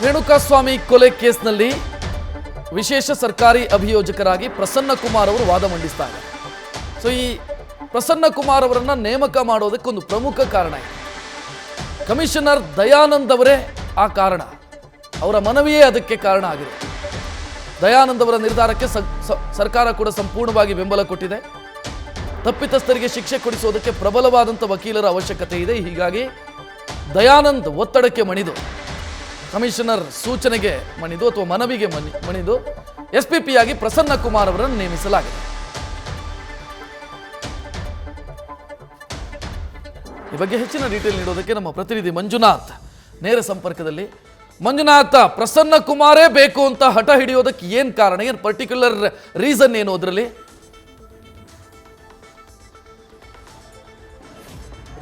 ರೇಣುಕಾಸ್ವಾಮಿ ಕೊಲೆ ಕೇಸ್ನಲ್ಲಿ ವಿಶೇಷ ಸರ್ಕಾರಿ ಅಭಿಯೋಜಕರಾಗಿ ಪ್ರಸನ್ನ ಕುಮಾರ್ ಅವರು ವಾದ ಮಂಡಿಸ್ತಾರೆ. ಸೊ ಈ ಪ್ರಸನ್ನ ಕುಮಾರ್ ಅವರನ್ನ ನೇಮಕ ಮಾಡೋದಕ್ಕೆ ಒಂದು ಪ್ರಮುಖ ಕಾರಣ ಇದೆ. ಕಮಿಷನರ್ ದಯಾನಂದ್ ಅವರೇ ಆ ಕಾರಣ, ಅವರ ಮನವಿಯೇ ಅದಕ್ಕೆ ಕಾರಣ ಆಗಿದೆ. ದಯಾನಂದ್ ಅವರ ನಿರ್ಧಾರಕ್ಕೆ ಸರ್ಕಾರ ಕೂಡ ಸಂಪೂರ್ಣವಾಗಿ ಬೆಂಬಲ ಕೊಟ್ಟಿದೆ. ತಪ್ಪಿತಸ್ಥರಿಗೆ ಶಿಕ್ಷೆ ಕೊಡಿಸೋದಕ್ಕೆ ಪ್ರಬಲವಾದಂಥ ವಕೀಲರ ಅವಶ್ಯಕತೆ ಇದೆ. ಹೀಗಾಗಿ ದಯಾನಂದ್ ಒತ್ತಡಕ್ಕೆ ಮಣಿದು, ಕಮಿಷನರ್ ಸೂಚನೆಗೆ ಮಣಿದು ಅಥವಾ ಮನವಿಗೆ ಮಣಿದು SPP ಆಗಿ ಪ್ರಸನ್ನ ಕುಮಾರ್ ಅವರನ್ನು ನೇಮಿಸಲಾಗಿದೆ. ಈ ಬಗ್ಗೆ ಹೆಚ್ಚಿನ ಡೀಟೇಲ್ ನೀಡೋದಕ್ಕೆ ನಮ್ಮ ಪ್ರತಿನಿಧಿ ಮಂಜುನಾಥ್ ನೇರ ಸಂಪರ್ಕದಲ್ಲಿ. ಮಂಜುನಾಥ್, ಪ್ರಸನ್ನ ಕುಮಾರೇ ಬೇಕು ಅಂತ ಹಠ ಹಿಡಿಯೋದಕ್ಕೆ ಏನು ಕಾರಣ, ಏನು ಪರ್ಟಿಕ್ಯುಲರ್ ರೀಸನ್ ಏನು ಅದರಲ್ಲಿ?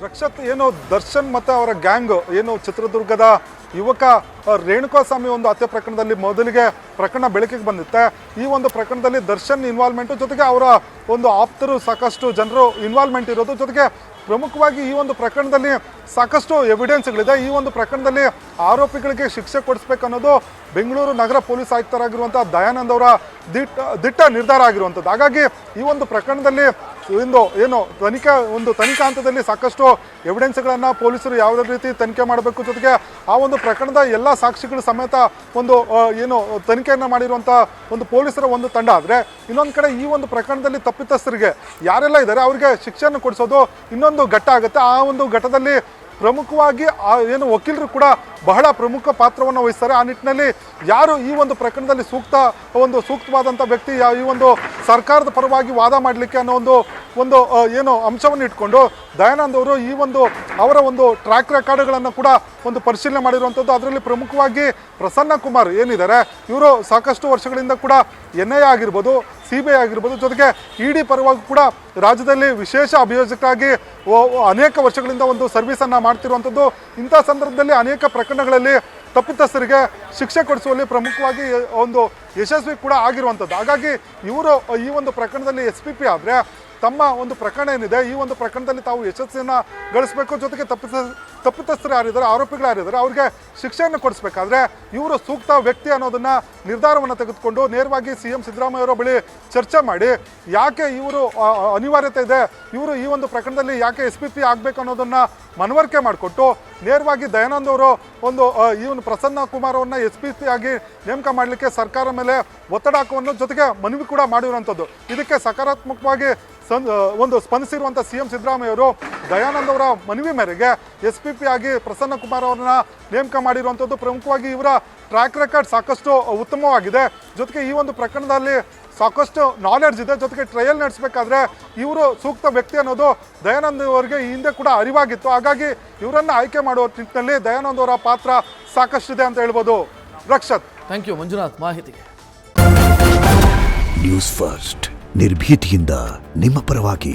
ರಕ್ಷತ್, ಏನು ದರ್ಶನ್ ಮತ್ತು ಅವರ ಗ್ಯಾಂಗ್ ಏನು ಚಿತ್ರದುರ್ಗದ ಯುವಕ ರೇಣುಕಾಸ್ವಾಮಿ ಒಂದು ಹತ್ಯೆ ಪ್ರಕರಣದಲ್ಲಿ ಮೊದಲಿಗೆ ಪ್ರಕರಣ ಬೆಳಕಿಗೆ ಬಂದಿತ್ತೆ. ಈ ಒಂದು ಪ್ರಕರಣದಲ್ಲಿ ದರ್ಶನ್ ಇನ್ವಾಲ್ವ್ಮೆಂಟು ಜೊತೆಗೆ ಅವರ ಒಂದು ಆಪ್ತರು ಸಾಕಷ್ಟು ಜನರು ಇನ್ವಾಲ್ವ್ಮೆಂಟ್ ಇರೋದು, ಜೊತೆಗೆ ಪ್ರಮುಖವಾಗಿ ಈ ಒಂದು ಪ್ರಕರಣದಲ್ಲಿ ಸಾಕಷ್ಟು ಎವಿಡೆನ್ಸ್ಗಳಿದೆ. ಈ ಒಂದು ಪ್ರಕರಣದಲ್ಲಿ ಆರೋಪಿಗಳಿಗೆ ಶಿಕ್ಷೆ ಕೊಡಿಸ್ಬೇಕು ಅನ್ನೋದು ಬೆಂಗಳೂರು ನಗರ ಪೊಲೀಸ್ ಆಯುಕ್ತರಾಗಿರುವಂಥ ದಯಾನಂದ್ ಅವರ ದಿಟ್ಟ ನಿರ್ಧಾರ ಆಗಿರುವಂಥದ್ದು. ಹಾಗಾಗಿ ಈ ಒಂದು ಪ್ರಕರಣದಲ್ಲಿ ತನಿಖಾ ಹಂತದಲ್ಲಿ ಸಾಕಷ್ಟು ಎವಿಡೆನ್ಸ್ಗಳನ್ನು ಪೊಲೀಸರು ಯಾವುದೇ ರೀತಿ ತನಿಖೆ ಮಾಡಬೇಕು, ಜೊತೆಗೆ ಆ ಒಂದು ಪ್ರಕರಣದ ಎಲ್ಲ ಸಾಕ್ಷಿಗಳು ಸಮೇತ ಒಂದು ತನಿಖೆಯನ್ನು ಮಾಡಿರುವಂಥ ಒಂದು ಪೊಲೀಸರ ಒಂದು ತಂಡ. ಆದರೆ ಇನ್ನೊಂದು ಕಡೆ ಈ ಒಂದು ಪ್ರಕರಣದಲ್ಲಿ ತಪ್ಪಿತಸ್ಥರಿಗೆ ಯಾರೆಲ್ಲ ಇದ್ದಾರೆ ಅವರಿಗೆ ಶಿಕ್ಷೆಯನ್ನು ಕೊಡಿಸೋದು ಇನ್ನೊಂದು ಘಟ್ಟ ಆಗುತ್ತೆ. ಆ ಒಂದು ಘಟ್ಟದಲ್ಲಿ ಪ್ರಮುಖವಾಗಿ ವಕೀಲರು ಕೂಡ ಬಹಳ ಪ್ರಮುಖ ಪಾತ್ರವನ್ನು ವಹಿಸ್ತಾರೆ. ಆ ನಿಟ್ಟಿನಲ್ಲಿ ಯಾರು ಈ ಒಂದು ಪ್ರಕರಣದಲ್ಲಿ ಸೂಕ್ತವಾದಂಥ ವ್ಯಕ್ತಿ, ಈ ಒಂದು ಸರ್ಕಾರದ ಪರವಾಗಿ ವಾದ ಮಾಡಲಿಕ್ಕೆ ಅನ್ನೋ ಒಂದು ಅಂಶವನ್ನು ಇಟ್ಕೊಂಡು ದಯಾನಂದ್ ಅವರು ಈ ಒಂದು ಅವರ ಒಂದು ಟ್ರ್ಯಾಕ್ ರೆಕಾರ್ಡ್ಗಳನ್ನು ಕೂಡ ಒಂದು ಪರಿಶೀಲನೆ ಮಾಡಿರುವಂಥದ್ದು. ಅದರಲ್ಲಿ ಪ್ರಮುಖವಾಗಿ ಪ್ರಸನ್ನ ಕುಮಾರ್ ಏನಿದ್ದಾರೆ, ಇವರು ಸಾಕಷ್ಟು ವರ್ಷಗಳಿಂದ ಕೂಡ NIA ಆಗಿರ್ಬೋದು, CBI ಆಗಿರ್ಬೋದು, ಜೊತೆಗೆ ED ಪರವಾಗಿ ಕೂಡ ರಾಜ್ಯದಲ್ಲಿ ವಿಶೇಷ ಅಭಿಯೋಜಕರಾಗಿ ಅನೇಕ ವರ್ಷಗಳಿಂದ ಒಂದು ಸರ್ವಿಸನ್ನು ಮಾಡ್ತಿರುವಂಥದ್ದು. ಇಂಥ ಸಂದರ್ಭದಲ್ಲಿ ಅನೇಕ ಪ್ರಕರಣಗಳಲ್ಲಿ ತಪ್ಪಿತಸ್ಥರಿಗೆ ಶಿಕ್ಷೆ ಕೊಡಿಸುವಲ್ಲಿ ಪ್ರಮುಖವಾಗಿ ಒಂದು ಯಶಸ್ವಿ ಕೂಡ ಆಗಿರುವಂಥದ್ದು. ಹಾಗಾಗಿ ಇವರು ಈ ಒಂದು ಪ್ರಕರಣದಲ್ಲಿ SPP ಆದರೆ ತಮ್ಮ ಒಂದು ಪ್ರಕರಣ ಏನಿದೆ, ಈ ಒಂದು ಪ್ರಕರಣದಲ್ಲಿ ತಾವು ಯಶಸ್ಸನ್ನು ಗಳಿಸಬೇಕು, ಜೊತೆಗೆ ತಪ್ಪಿತಸ್ಥರು ಯಾರಿದ್ದಾರೆ, ಆರೋಪಿಗಳು ಯಾರಿದ್ದಾರೆ ಅವ್ರಿಗೆ ಶಿಕ್ಷೆಯನ್ನು ಕೊಡಿಸ್ಬೇಕಾದ್ರೆ ಇವರು ಸೂಕ್ತ ವ್ಯಕ್ತಿ ಅನ್ನೋದನ್ನು ನಿರ್ಧಾರವನ್ನು ತೆಗೆದುಕೊಂಡು ನೇರವಾಗಿ CM ಸಿದ್ದರಾಮಯ್ಯ ಅವರ ಬಳಿ ಚರ್ಚೆ ಮಾಡಿ ಯಾಕೆ ಇವರು ಅನಿವಾರ್ಯತೆ ಇದೆ, ಇವರು ಈ ಒಂದು ಪ್ರಕರಣದಲ್ಲಿ ಯಾಕೆ SPP ಆಗಬೇಕು ಅನ್ನೋದನ್ನು ಮನವರಿಕೆ ಮಾಡಿಕೊಟ್ಟು ನೇರವಾಗಿ ದಯಾನಂದ್ ಅವರು ಇವನು ಪ್ರಸನ್ನ ಕುಮಾರ್ ಅವರನ್ನ SPP ಆಗಿ ನೇಮಕ ಮಾಡಲಿಕ್ಕೆ ಸರ್ಕಾರ ಮೇಲೆ ಒತ್ತಡ ಹಾಕುವನ್ನು ಜೊತೆಗೆ ಮನವಿ ಕೂಡ ಮಾಡಿರುವಂಥದ್ದು. ಇದಕ್ಕೆ ಸಕಾರಾತ್ಮಕವಾಗಿ ಸ್ಪಂದಿಸಿರುವಂಥ CM ಸಿದ್ದರಾಮಯ್ಯ ಅವರು ದಯಾನಂದ್ ಅವರ ಮನವಿ ಮೇರೆಗೆ SPP ಆಗಿ ಪ್ರಸನ್ನ ಕುಮಾರ್ ಅವರನ್ನ ನೇಮಕ ಮಾಡಿರುವಂಥದ್ದು. ಪ್ರಮುಖವಾಗಿ ಇವರ ಟ್ರ್ಯಾಕ್ ರೆಕಾರ್ಡ್ ಸಾಕಷ್ಟು ಉತ್ತಮವಾಗಿದೆ, ಜೊತೆಗೆ ಈ ಒಂದು ಪ್ರಕರಣದಲ್ಲಿ ಸಾಕಷ್ಟು ನಾಲೆಡ್ಜ್ ಇದೆ, ಜೊತೆಗೆ ಟ್ರಯಲ್ ನಡೆಸಬೇಕಾದ್ರೆ ಇವರು ಸೂಕ್ತ ವ್ಯಕ್ತಿ ಅನ್ನೋದು ದಯಾನಂದ್ ಅವರಿಗೆ ಈ ಹಿಂದೆ ಕೂಡ ಅರಿವಾಗಿತ್ತು. ಹಾಗಾಗಿ ಇವರನ್ನು ಆಯ್ಕೆ ಮಾಡುವ ನಿಟ್ಟಿನಲ್ಲಿ ದಯಾನಂದ್ ಅವರ ಪಾತ್ರ ಸಾಕಷ್ಟಿದೆ ಅಂತ ಹೇಳ್ಬೋದು. ರಕ್ಷತ್, ಥ್ಯಾಂಕ್ ಯು ಮಂಜುನಾಥ್ ಮಾಹಿತಿಗೆ. ನ್ಯೂಸ್ ಫಸ್ಟ್ ನಿರ್ಭೀತಿಯಿಂದ ನಿಮ್ಮ ಪರವಾಗಿ.